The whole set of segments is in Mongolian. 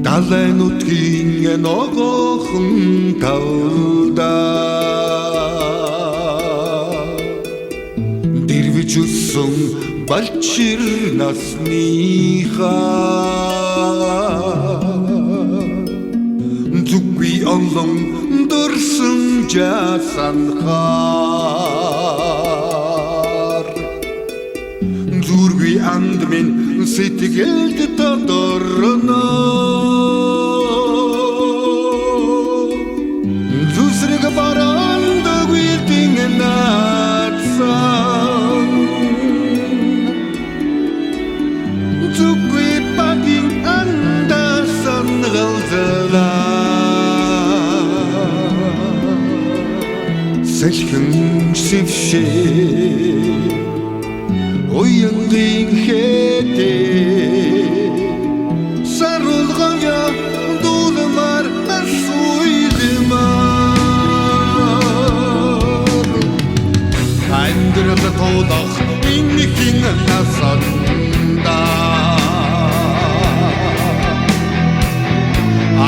далай нутгийн ногоохон тавда дэрвж өссөн балчир насныхаа зүгби олон дурсан жасанхаар зүрби анд минь сэтгэлд тодорно зүсрэг баранд гүйтэн наацсан зүгби багийн андасан галзалаа сэлхэн сившээ уянгийн хэтээ сарулгая дулмар асуйлмар амьдрал тодох иннихин насанда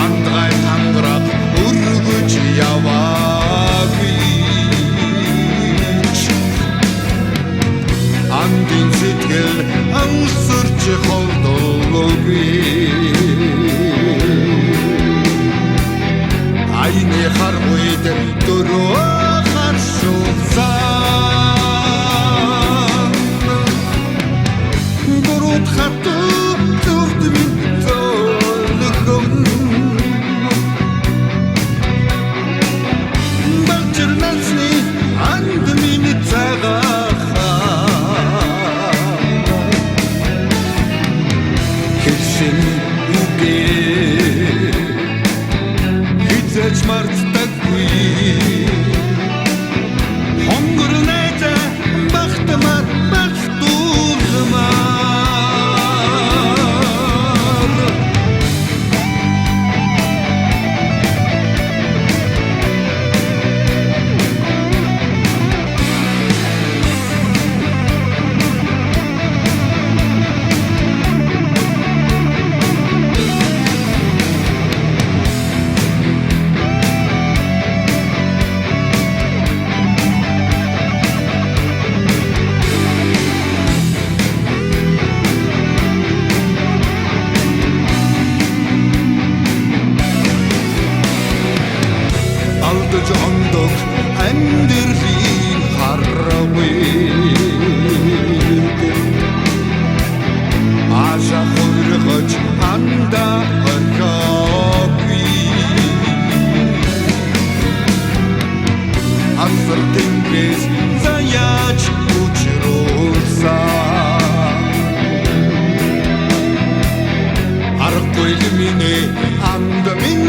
андгай ханграх өргөж яваагүй андин сэтгэл ансарч холдоогүй айны харгүйд дөрөө харшуулсан дөрөв хату зүрдмин зөөлгөн балчир насны анд минь цагаахаа хэлсэн үгээ хизэж мартдаггүй хонгор найза бахтамар бахтуулмаар алдаж ондох амьдралын харвейд аша хөргөж анда орхогүй асар тэнгис заяач учруулсан аргагүй минь анд минь